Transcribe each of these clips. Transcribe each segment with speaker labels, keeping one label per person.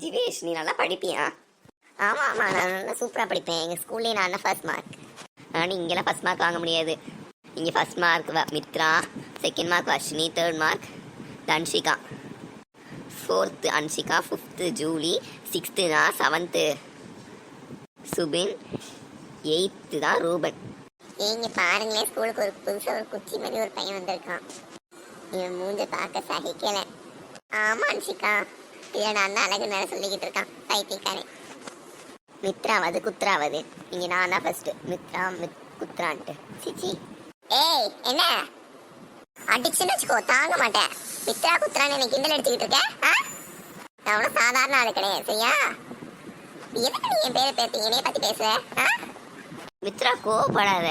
Speaker 1: ஜிவேஷ், நீ நல்லா படிப்பியா? ஆமாம் ஆமாம், நான் நல்லா சூப்பராக படிப்பேன். எங்கள் ஸ்கூல்லேயே நான் தான் ஃபர்ஸ்ட் மார்க். ஆனால் இங்கெல்லாம் ஃபர்ஸ்ட் மார்க் வாங்க முடியாது. இங்கே first mark Mitra, second mark Varshini, third mark Dhanshika, fourth Anshika, fifth Julie, sixth நான், செவன்த்து சுபின், எயித்து தான் ரூபன்.
Speaker 2: நீங்க பாருங்களேன், ஸ்கூலுக்கு ஒரு புதுசாக ஒரு குச்சி மாதிரி ஒரு பையன் வந்திருக்கான். இவன் மூஞ்ச பார்க்க சகிக்கல. ஆமா அன்ஷிகா, இதை நான் தான் அழகு நேரம் சொல்லிக்கிட்டு இருக்கான் பைத்தியக்காரன்.
Speaker 1: மித்ராவது குத்ராவது, இங்கே நான் தான் ஃபர்ஸ்ட். மித்ரா குத்ரான்ட்டு சிச்சி.
Speaker 2: ஏய் என்ன அடிச்சுன்னு வச்சுக்கோ, தாங்க மாட்டேன். மித்ரா குத்ரான்னு எனக்கு கிண்டல் அடிச்சுக்கிட்டு இருக்கேன். நான் ஒன்றும் சாதாரண ஆளு கிடையாது சரியா? எதுக்கு நீ என் பேரை பேசி என்னைய பத்தி பேசுற?
Speaker 1: மித்ரா கோவப்படாத,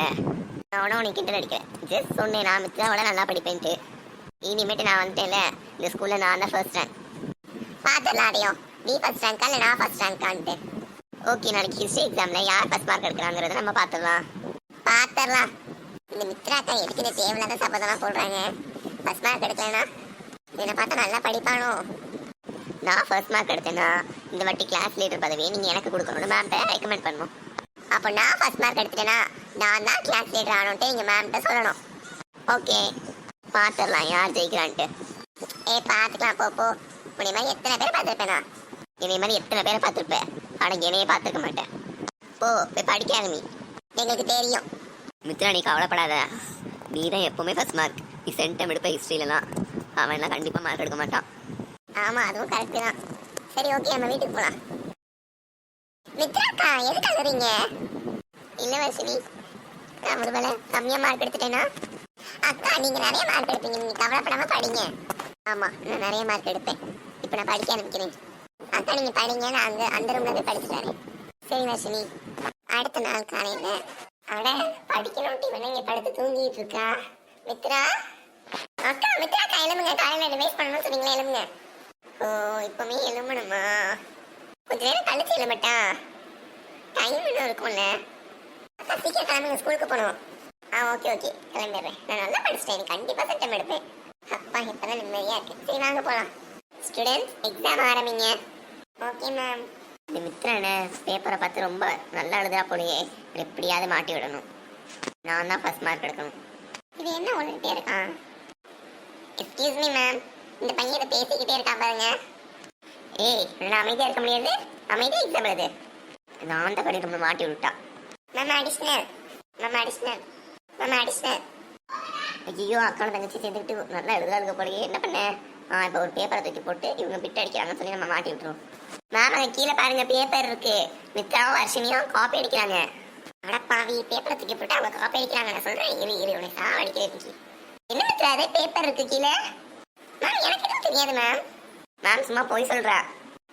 Speaker 1: நான் உனக்கு கிண்டல் அடிக்கிறேன். ஜஸ்ட் சொன்னேன் நான் மித்ராவோட நல்லா படிப்பேன்ட்டு. இனிமேட்டு நான் வந்துட்டேன்ல, இந்த ஸ்கூல்ல நான் தான் ஃபர்ஸ்ட் ரேங்க்.
Speaker 2: பார்த்துடலாம் அடையும், நீ ஃபர்ஸ்ட் ரேங்க்கா இல்லை நான் ஃபர்ஸ்ட் ரேங்க்கான்ட்டு.
Speaker 1: ஓகே, நாளைக்கு ஹிஸ்ட்ரி எக்ஸாம்ல யார் ஃபர்ஸ்ட் மார்க் எடுக்கிறாங்கிறத நம்ம பார்த்துடலாம்.
Speaker 2: இந்த மித்ராக்கா எதுக்கு இந்த தேவையில்லாத சபதம்லாம் போடுறாங்க? ஃபர்ஸ்ட் மார்க் எடுக்கலனா என்னை பார்த்தா நல்லா படிப்பானோ?
Speaker 1: நான் ஃபர்ஸ்ட் மார்க் எடுத்தேன்னா இந்த வாட்டி கிளாஸ் லீடர் பதவியை நீங்கள் எனக்கு கொடுக்கணும்னு மேம்கிட்ட ரெக்கமெண்ட் பண்ணணும்.
Speaker 2: அப்போ நான் ஃபர்ஸ்ட் மார்க் எடுத்துட்டேன்னா நான் தான் கிளாஸ் லீடர் ஆனோன்ட்டு எங்கள் மேம்கிட்ட சொல்லணும்.
Speaker 1: ஓகே, பார்த்துடலாம் யார் ஜெயிக்கிறான்ட்டு.
Speaker 2: பார்த்துக்கலாம் போ. உன்னை மாதிரி எத்தனை பேர் பார்த்துருப்பேனா?
Speaker 1: என்னை மாதிரி எத்தனை பேரை பார்த்துருப்பேன், ஆனால் என்னையே பார்த்துருக்க மாட்டேன். போய் படிக்க ஆரம்பி.
Speaker 2: எங்களுக்கு தெரியும்.
Speaker 1: மித்ரா, நீ கவலைப்படாத. நீ தான் எப்போவுமே ஃபர்ஸ்ட் மார்க். நீ சென்டம் எடுப்ப ஹிஸ்ட்ரியிலலாம். அவன்லாம் கண்டிப்பாக மார்க் எடுக்க மாட்டான்.
Speaker 2: ஆமாம், அதுவும் கரெக்டு தான். சரி ஓகே, நம்ம வீட்டுக்கு போகலாம். மித்ராக்கா எதுக்கு அழுறீங்க? இல்லை வர்ஷினி, நான் ஒரு வேலை கம்மியாக மார்க் எடுத்துட்டேன்னா? அக்கா நீங்கள் நிறைய மார்க் எடுப்பீங்க, நீங்கள் கவலைப்படாமல் படிங்க. ஆமாம், நான் நிறைய மார்க் எடுப்பேன். இப்போ நான் படிக்க ஆரம்பிக்கிறேன். அக்கா நீங்கள் படிங்க, நான் அந்த ரூமில் போய் படிச்சுட்டு வரேன். சரி வர்ஷினி. அடுத்த நாள் காலையில் அட படிக்கணும்ட்டு இவனை இங்கே படுத்து தூங்கிட்டு இருக்கா. மித்ரா அக்கா, மித்ராக்கா எழுமுங்க, காலையில் வேஸ்ட் பண்ணணும்னு சொன்னீங்களா, எழுமுங்க. ஓ, இப்போமே எழுமணுமா? கொஞ்ச நேரம் கழிச்சு எழுமட்டா, டைம் இன்னும் இருக்கும்ல. அக்கா சீக்கிரம் கிளம்புங்க, ஸ்கூலுக்கு போகணும். ஓகே கிளம்பிடுறேன். நான் நல்லா படிச்சுட்டேன், எனக்கு கண்டிப்பாக சட்டம் எடுப்பேன். அப்பா இப்போதான் நிம்மதியாக இருக்கு. சரி வாங்க போகலாம். ஸ்டூடெண்ட்ஸ் எக்ஸாம் ஆரம்பிங்க. Okay ma'am.
Speaker 1: இந்த மித்ரனை பேப்பரை பார்த்து ரொம்ப நல்லா எழுதுறா போலயே, எப்படியாவது மாட்டி விடணும். நான் தான் ஃபர்ஸ்ட் மார்க் எடுக்கணும்.
Speaker 2: இது என்ன ஒன்றுட்டே இருக்கான்? எக்ஸ்கியூஸ் மீ மேம், இந்த பையன் இதை பேசிக்கிட்டே இருக்கான் பாருங்க.
Speaker 1: ஏய், நான் அமைதியாக இருக்க முடியாது. அமைதியாக எக்ஸாம் எழுது. நான் தான் படிக்க மாட்டி விட்டா.
Speaker 2: Ma'am additional.
Speaker 1: ஐயோ, அக்கான தங்கச்சி சேர்த்துக்கிட்டு நல்லா எழுதுறாங்க போலயே, என்ன பண்ண? இப்போ ஒரு பேப்பரை தூக்கி போட்டு இவங்க பிட்டு அடிக்கிறாங்கன்னு சொல்லி நம்ம மாட்டி விட்டுருவோம்.
Speaker 2: மேம் அங்கே கீழே பாருங்க, பேப்பர் இருக்கு. மித்ராவும் வர்ஷினியும் காப்பி அடிக்கிறாங்க. அடப்பாவி, பேப்பரை தூக்கி போட்டு அவங்க காப்பி அடிக்கிறாங்க. நான் சொல்றேன், இரு உனக்கு சாவடிக்கிறதுக்கு. என்ன மித்ரா, அதே பேப்பர் இருக்கு கீழே. மேம் எனக்கு எதுவும் தெரியாது மேம்.
Speaker 1: மேம் சும்மா போய் சொல்றா.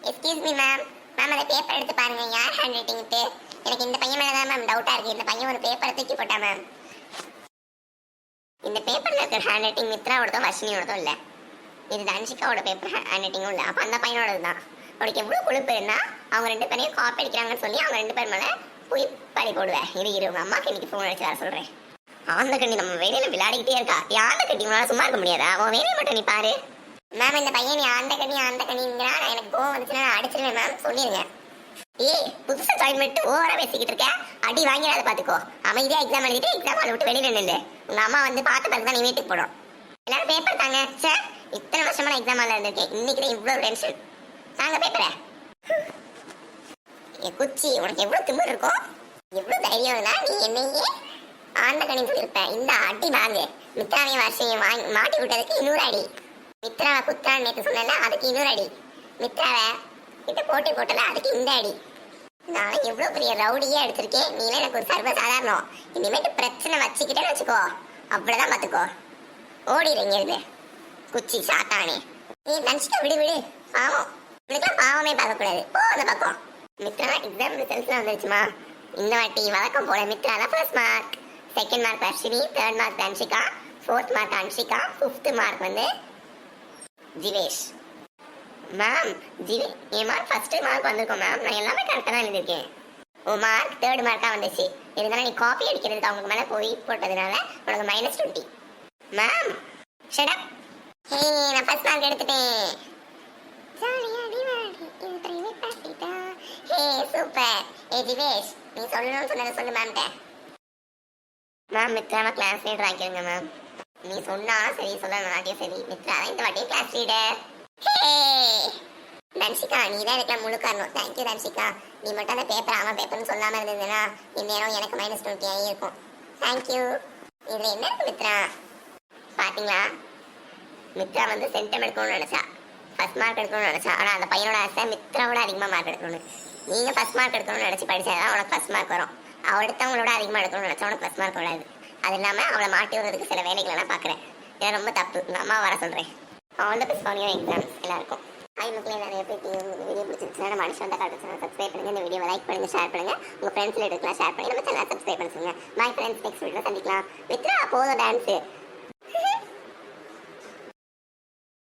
Speaker 2: எக்ஸ்கியூஸ் மீ மேம், அதை பேப்பர் எடுத்து பாருங்க, யார் ஹேண்ட் ரைட்டிங்ட்டு. எனக்கு இந்த பையன் மேலே தான் மேம் டவுட்டாக இருக்குது. இந்த பையன் ஒரு பேப்பரை தூக்கி போட்டா மேம்.
Speaker 1: இந்த பேப்பரில் இருக்கிற ஹேண்ட் ரைட்டிங் மித்ராவோடதும் வர்ஷினியோடதும் இல்லை. இது தன்ஷிகாவோட பேப்பர் ஹேண்ட் ரைட்டிங்கும் இல்லை. அப்போ அந்த பையனோடது தான். அவனுக்கு எவ்வளோ கொழுப்பு இருந்தால் அவங்க 2 பேரையும் காப்பி அடிக்கிறாங்கன்னு சொல்லி அவங்க 2 பேர் மேலே போய் பழி போடுவேன். இரு உங்கள் அம்மாக்கு இன்னைக்கு ஃபோன் அடிச்சு வர சொல்கிறேன். ஆந்த கண்ணி நம்ம வேலையில் விளையாடிக்கிட்டே இருக்கா. யாந்த கட்டி உங்களால் சும்மா இருக்க முடியாதா? அவன் வேலையை மட்டும் நீ பாரு.
Speaker 2: மேம் இந்த பையன் அந்த கண்ணிங்கிறா. நான் எனக்கு கோவம் வந்துச்சுன்னா நான் அடிச்சிருவேன் மேம், சொல்லிடுங்க.
Speaker 1: புதுசாக ஜாயின் பண்ணிட்டு ஓவராக பேசிக்கிட்டு இருக்கேன். அடி வாங்கிறாத பார்த்துக்கோ. அமைதியாக எக்ஸாம் எழுதிட்டு எக்ஸாம் அதை விட்டு வெளியில் நின்று உங்கள் அம்மா வந்து பார்த்து பிறகு தான் நீ வீட்டுக்கு போடும். எல்லாரும் பேப்பர் தாங்க. சார், இத்தனை வருஷமா நான் எக்ஸாம் ஹாலில் இருந்திருக்கேன், இன்னைக்கு தான் இவ்வளோ டென்ஷன். தாங்க பேப்பரை. குச்சி, உனக்கு எவ்வளோ திமிர் இருக்கும், எவ்வளோ தைரியம் இருந்தா நீ என்னையே ஆண்ட கணி சொல்லியிருப்பேன். இந்த அடி வாங்கு. மித்ராவையும் வர்ஷினியும் மாட்டி விட்டதுக்கு 200 அடி. மித்ராவை குத்ரான்னு நேற்று சொன்னல, அதுக்கு 200 அடி. மித்ராவை கிட்ட போட்டி போட்டல, அதுக்கு இந்த அடி. நான் எவ்வளோ பெரிய ரவுடியே எடுத்திருக்கேன். நீலாம் எனக்கு ஒரு சர்வ சாதாரணம். இனிமேட்டு பிரச்சனை வச்சுக்கிட்டேன்னு வச்சுக்கோ, அவ்வளோதான் பார்த்துக்கோ. ஓடிடுங்க இது குச்சி சாத்தானே. நீ தனிச்சிட்டா விடு. பாவம், உனக்குலாம் பாவமே பார்க்கக்கூடாது. போ அந்த பக்கம். மித்ரா எக்ஸாம் ரிசல்ட்ஸ்லாம் வந்துருச்சுமா. இந்த வாட்டி வழக்கம் போல மித்ரா தான் first mark, second mark Varshini, third mark Dhanshika, fourth mark Anshika, fifth mark வந்து ஜிவேஷ். மேம் என் மார்க் ஃபர்ஸ்ட் மார்க் வந்திருக்கோம் மேம். நான் எல்லாமே கரெக்டாக தான் எழுதியிருக்கேன். உன் மார்க் தேர்ட் மார்க்காக வந்துச்சு. இருந்தாலும் நீ காப்பி அடிக்கிறதுக்கு அவங்களுக்கு மேலே போய் போட்டதுனால உனக்கு -20. Ma'am shut up. நான் ஃபர்ஸ்ட் மார்க் எடுத்துட்டேன். ஜாலியாக சூப்பர். ஜிவேஷ், நீ சொல்லணும்னு சொன்னதை சொல்லு மேம்கிட்ட. மேம் மித்ராவை கிளாஸ் லீடர் ஆக்கிருங்க மேம். நீ சொன்னாலும் சரி சொல்லலாட்டியும் சரி, மித்ரா தான் இந்த வாட்டியும் கிளாஸ் லீடர். தன்ஷிகா, நீ தான் இதுக்கெல்லாம் முழு காரணம். தேங்க்யூ தன்ஷிகா. நீ மட்டும் அந்த பேப்பர் அவன் பேப்பர்னு சொல்லாம இருந்ததுன்னா இந்நேரம் எனக்கு -20 ஆகி இருக்கும். தேங்க்யூ. இதுல என்ன இருக்கு மித்ரா? பாத்தீங்களா, மித்ரா வந்து சென்டம் எடுக்கணும்னு நினைச்சா, ஃபர்ஸ்ட் மார்க் எடுக்கணும்னு நினைச்சா. ஆனா அந்த பையனோட ஆசை மித்ராவோட அதிகமா மார்க் எடுக்கணும்னு. நீங்க ஃபர்ஸ்ட் மார்க் எடுக்கணும்னு நினைச்சு படிச்சாதான் உனக்கு ஃபர்ஸ்ட் மார்க் வரும். அடுத்தவங்களோட அதிகமா எடுக்கணும்னு நினைச்சா உனக்கு ஃபர்ஸ்ட் மார்க் வராது. அது இல்லாம அவளை மாட்டி விடுறதுக்கு சில வேலைகளை நான் பாக்குறேன். இது ரொம்ப தப்பு. உங்க அம்மா வர சொல்றேன். All the best for your exams எல்லாருக்கும். ஹாய் மக்களே, நிறைய பேர் வீடியோ பிடிச்சிருச்சுன்னா நம்ம மனுஷன் வந்தால் காட்டு சேனல் சப்ஸ்கிரைப் பண்ணுங்க. இந்த வீடியோ லைக் பண்ணுங்க, ஷேர் பண்ணுங்க. உங்க ஃப்ரெண்ட்ஸ்ல எடுக்கலாம் ஷேர் பண்ணி நம்ம சேனல் சப்ஸ்கிரைப் பண்ண சொல்லுங்க. பாய் ஃப்ரெண்ட்ஸ், நெக்ஸ்ட் வீடியோ சந்திக்கலாம். மித்ரா போதும் டான்ஸ்.